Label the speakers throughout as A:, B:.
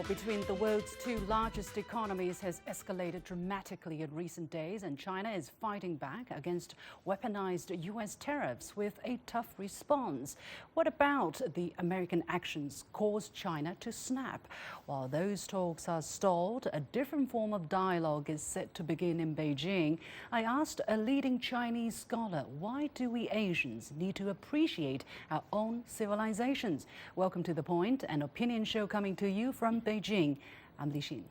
A: between the world's two largest economies has escalated dramatically in recent days, and China is fighting back against weaponized U.S. tariffs with a tough response. What about the American actions caused China to snap? While those talks are stalled, a different form of dialogue is set to begin in Beijing. I asked a leading Chinese scholar, why do we Asians need to appreciate our own civilizations? Welcome to The Point, an opinion show coming to you from Beijing. I'm Li Xin.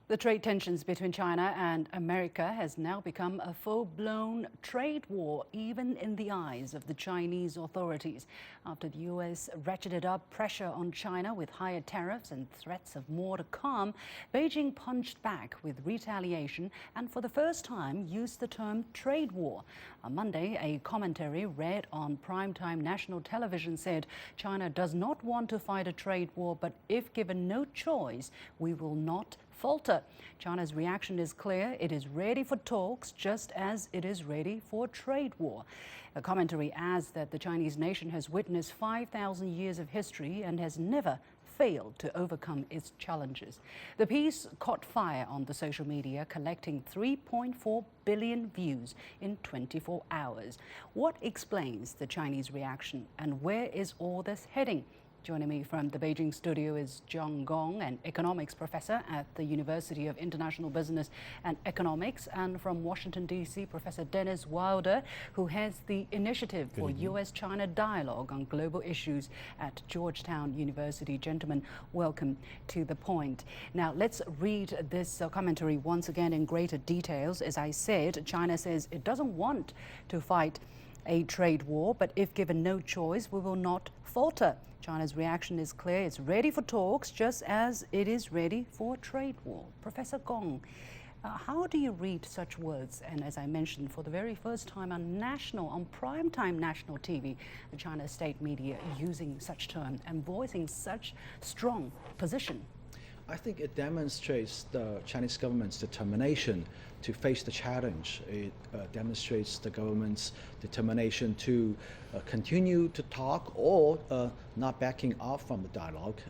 A: The trade tensions between China and America has now become a full-blown trade war, even in the eyes of the Chinese authorities. After the U.S. ratcheted up pressure on China with higher tariffs and threats of more to come, Beijing punched back with retaliation and for the first time used the term trade war. On Monday, a commentary read on primetime national television said China does not want to fight a trade war, but if given no choice, we will not falter. China's reaction is clear. It is ready for talks just as it is ready for a trade war. A commentary adds that the Chinese nation has witnessed 5,000 years of history and has never failed to overcome its challenges. The piece caught fire on the social media, collecting 3.4 billion views in 24 hours. What explains the Chinese reaction, and where is all this heading? Joining me from the Beijing studio is Gong, an economics professor at the University of International Business and Economics, and from Washington, D.C., Professor Dennis Wilder, who heads the Initiative for U.S.-China Dialogue on Global Issues at Georgetown University. Gentlemen, welcome to The Point. Now, let's read this commentary once again in greater details. As I said, China says it doesn't want to fight a trade war, but if given no choice, we will not falter. China's reaction is clear. It's ready for talks, just as it is ready for a trade war. Professor Gong, how do you read such words? And as I mentioned, for the very first time on primetime national TV, the China state media using such term and voicing such strong position.
B: I think it demonstrates the Chinese government's determination to face the challenge. It demonstrates the government's determination to continue to talk or not backing off from the dialogue.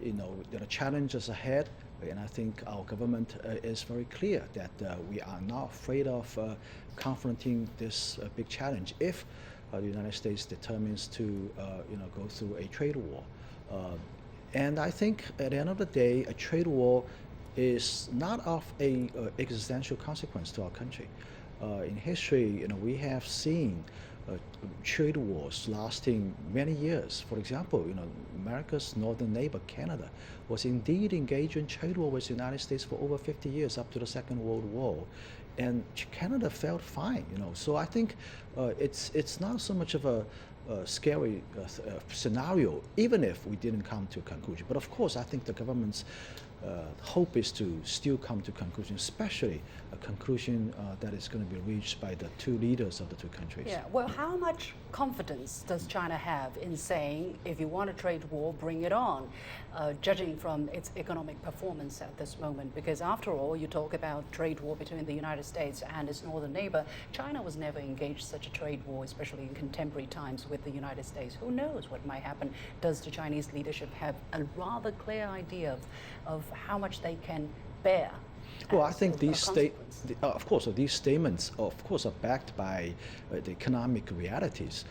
B: There are challenges ahead, and I think our government is very clear that we are not afraid of confronting this big challenge if the United States determines to go through a trade war. And I think at the end of the day, a trade war is not of a existential consequence to our country. In history, we have seen trade wars lasting many years. For example, America's northern neighbor, Canada, was indeed engaged in trade war with the United States for over 50 years, up to the Second World War. And Canada felt fine, So I think it's not so much of a scary scenario, even if we didn't come to a conclusion. But of course, I think the government's hope is to still come to a conclusion, especially a conclusion that is going to be reached by the two leaders of the two countries.
A: Yeah, well, how much confidence does China have in saying, if you want a trade war, bring it on, judging from its economic performance at this moment? Because after all, you talk about trade war between the United States and its northern neighbor. China was never engaged in such a trade war, especially in contemporary times with the United States. Who knows what might happen? Does the Chinese leadership have a rather clear idea of how much they can bear?
B: Well, I think these statements, are backed by the economic realities.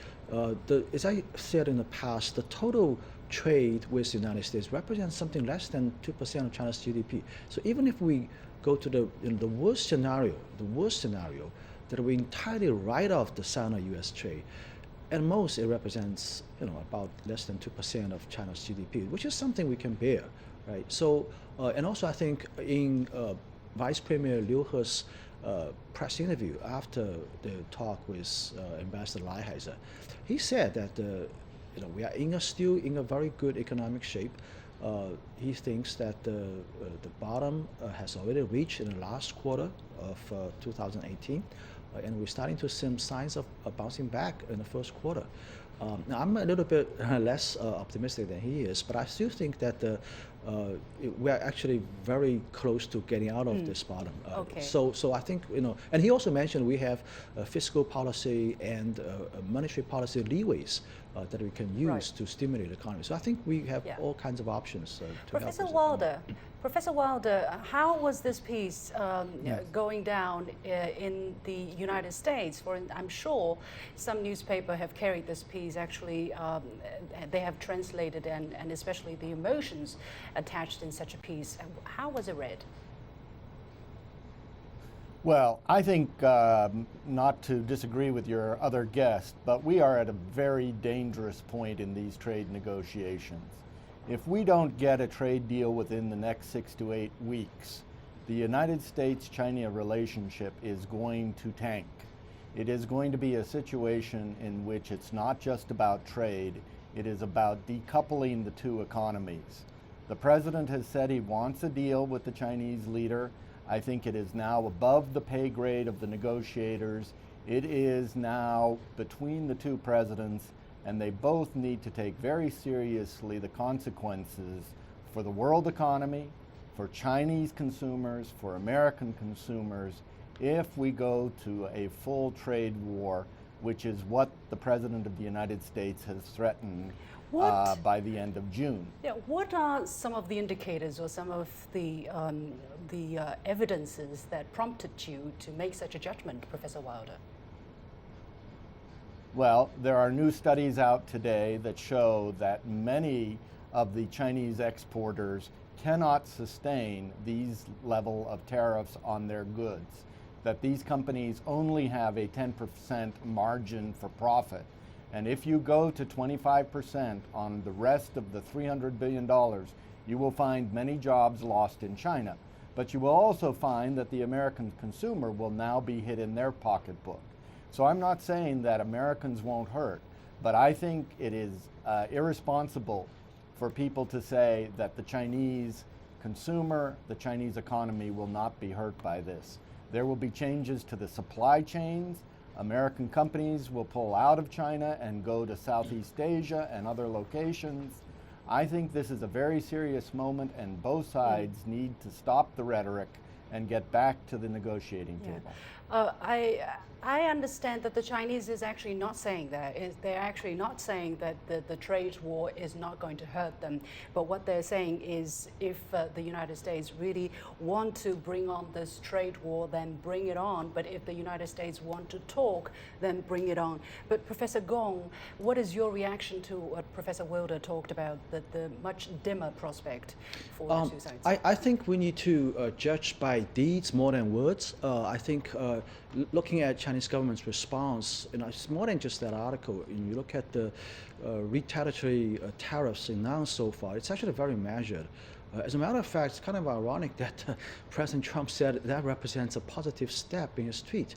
B: As I said in the past, the total trade with the United States represents something less than 2% of China's GDP. So even if we go to the worst scenario, that we entirely write off the Sino-US trade, at most it represents about less than 2% of China's GDP, which is something we can bear, right? So, and also I think in Vice Premier Liu He's press interview after the talk with Ambassador Lighthizer, he said that we are still in a very good economic shape. He thinks that the bottom has already reached in the last quarter of 2018, and we're starting to see some signs of bouncing back in the first quarter. Now, I'm a little bit less optimistic than he is, but I still think that we're actually very close to getting out of this bottom.
A: Okay.
B: So I think, and he also mentioned we have fiscal policy and monetary policy leeways that we can use to stimulate the economy. So I think we have all kinds of options to help us.
A: Professor Wilder, how was this piece going down in the United States? I'm sure some newspaper have carried this piece. Actually, they have translated and especially the emotions attached in such a piece. How was it read?
C: Well, I think not to disagree with your other guest, but we are at a very dangerous point in these trade negotiations. If we don't get a trade deal within the next 6 to 8 weeks, the United States-China relationship is going to tank. It is going to be a situation in which it's not just about trade, it is about decoupling the two economies. The president has said he wants a deal with the Chinese leader. I think it is now above the pay grade of the negotiators. It is now between the two presidents, and they both need to take very seriously the consequences for the world economy, for Chinese consumers, for American consumers, if we go to a full trade war, which is what the President of the United States has threatened by the end of June.
A: Yeah, what are some of the indicators or some of the evidences that prompted you to make such a judgment, Professor Wilder?
C: Well, there are new studies out today that show that many of the Chinese exporters cannot sustain these level of tariffs on their goods, that these companies only have a 10% margin for profit. And if you go to 25% on the rest of the $300 billion, you will find many jobs lost in China. But you will also find that the American consumer will now be hit in their pocketbook. So I'm not saying that Americans won't hurt, but I think it is irresponsible for people to say that the Chinese consumer, the Chinese economy will not be hurt by this. There will be changes to the supply chains. American companies will pull out of China and go to Southeast Asia and other locations. I think this is a very serious moment, and both sides need to stop the rhetoric and get back to the negotiating table.
A: I understand that the Chinese is actually not saying that. They're actually not saying that the trade war is not going to hurt them. But what they're saying is if the United States really want to bring on this trade war, then bring it on. But if the United States want to talk, then bring it on. But Professor Gong, what is your reaction to what Professor Wilder talked about, the much dimmer prospect for the two sides?
B: I think we need to judge by deeds more than words. I think looking at Chinese government's response, it's more than just that article. You look at the retaliatory tariffs announced so far, it's actually very measured. As a matter of fact, it's kind of ironic that President Trump said that represents a positive step in his tweet.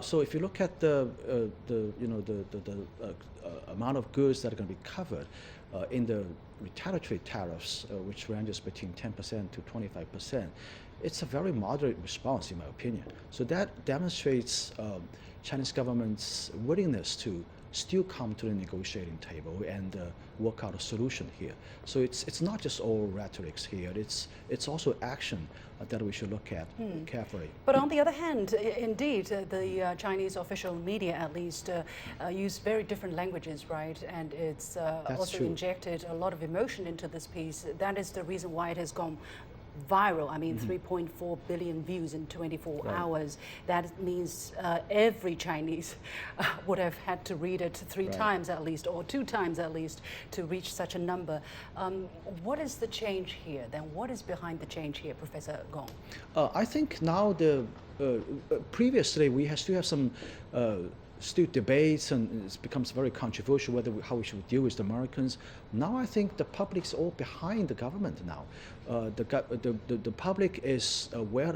B: So if you look at the amount of goods that are going to be covered in the retaliatory tariffs, which ranges between 10% to 25%, it's a very moderate response, in my opinion. So that demonstrates Chinese government's willingness to still come to the negotiating table and work out a solution here. So it's not just all rhetorics here. It's also action that we should look at carefully.
A: But on the other hand, indeed, the Chinese official media, at least, use very different languages, right? And it's also injected a lot of emotion into this piece. That is the reason why it has gone viral. I mean, 3.4 billion views in 24 hours. That means every Chinese would have had to read it 3 times at least, or 2 times at least, to reach such a number. What is the change here? Then what is behind the change here, Professor Gong?
B: I think now previously we still have some still debates, and it becomes very controversial how we should deal with the Americans. Now I think the public's all behind the government now. The public is aware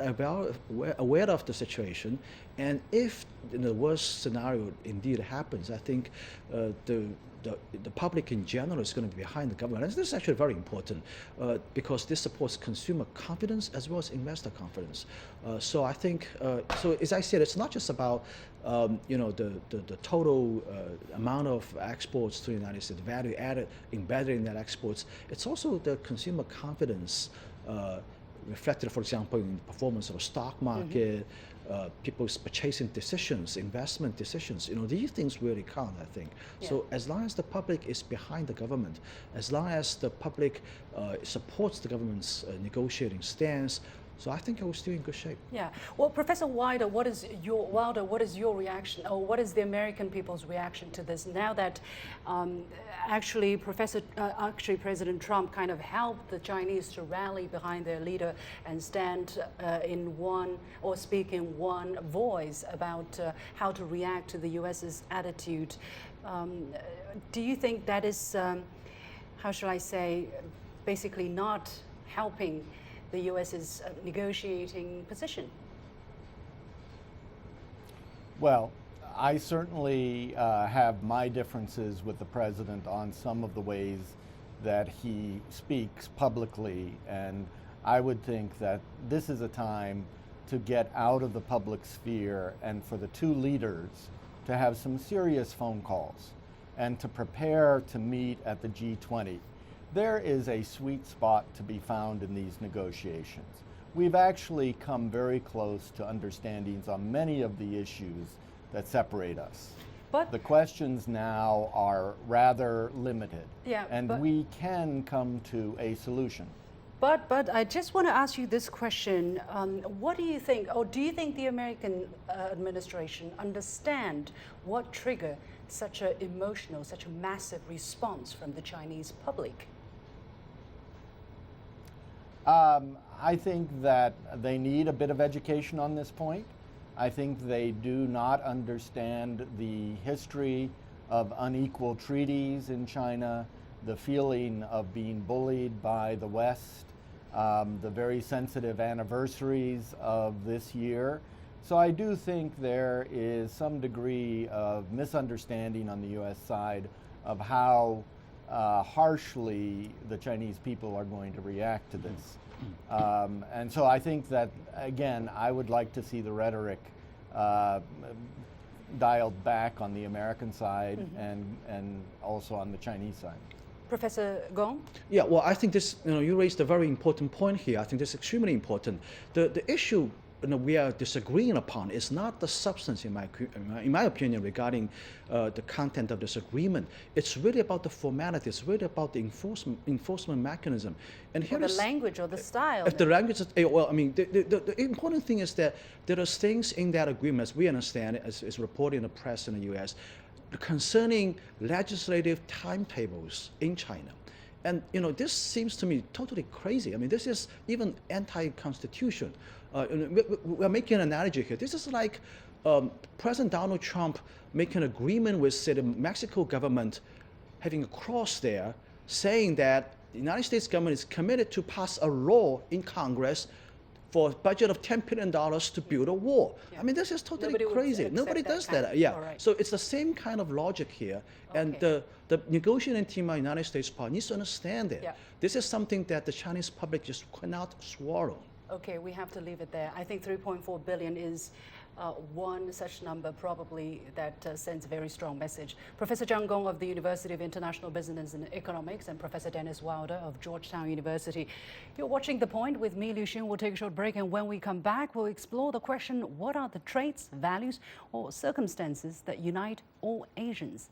B: of the situation, and if the worst scenario indeed happens, I think the the public in general is going to be behind the government. And this is actually very important because this supports consumer confidence as well as investor confidence. So I think, so as I said, it's not just about the total amount of exports to the United States, the value added embedded in that exports. It's also the consumer confidence reflected, for example, in the performance of the stock market, people's purchasing decisions, investment decisions. These things really count, I think. Yeah. So as long as the public is behind the government, as long as the public supports the government's negotiating stance, so I think I was still in good shape.
A: Yeah. Well, Professor Wilder, what is your reaction, or what is the American people's reaction to this? Now that actually President Trump kind of helped the Chinese to rally behind their leader and stand in one, or speak in one voice about how to react to the U.S.'s attitude. Do you think that is, how shall I say, basically not helping the U.S.'s negotiating position?
C: Well, I certainly have my differences with the president on some of the ways that he speaks publicly, and I would think that this is a time to get out of the public sphere and for the two leaders to have some serious phone calls and to prepare to meet at the G20. There is a sweet spot to be found in these negotiations. We've actually come very close to understandings on many of the issues that separate us. But the questions now are rather limited, and we can come to a solution.
A: But I just want to ask you this question. What do you think, or do you think the American administration understand what triggered such an emotional, such a massive response from the Chinese public?
C: I think that they need a bit of education on this point. I think they do not understand the history of unequal treaties in China, the feeling of being bullied by the West, the very sensitive anniversaries of this year. So I do think there is some degree of misunderstanding on the U.S. side of how harshly the Chinese people are going to react to this. And so I think that, again, I would like to see the rhetoric dialed back on the American side and also on the Chinese side.
A: Professor Gong?
B: Yeah, well, I think this, you raised a very important point here. I think this is extremely important. The issue we are disagreeing upon is not the substance, in my opinion, regarding the content of this agreement. It's really about the formality. It's really about the enforcement mechanism. And here
A: or the language or the style.
B: If the language, well, I mean, the important thing is that there are things in that agreement, as we understand it, as is reported in the press in the U.S., concerning legislative timetables in China. And this seems to me totally crazy. I mean, this is even anti-constitution. We're making an analogy here. This is like President Donald Trump making an agreement with, say, the Mexico government, having a clause there saying that the United States government is committed to pass a law in Congress for a budget of $10 billion to build a wall. Yeah. I mean, this is totally crazy. Nobody does that. Yeah. Right. So it's the same kind of logic here. Okay. And the negotiating team of the United States part needs to understand it. Yeah. This is something that the Chinese public just cannot swallow.
A: Okay, we have to leave it there. I think 3.4 billion is one such number probably that sends a very strong message. Professor Zhang Gong of the University of International Business and Economics and Professor Dennis Wilder of Georgetown University. You're watching The Point with me, Liu Xin. We'll take a short break, and when we come back, we'll explore the question, what are the traits, values, or circumstances that unite all Asians?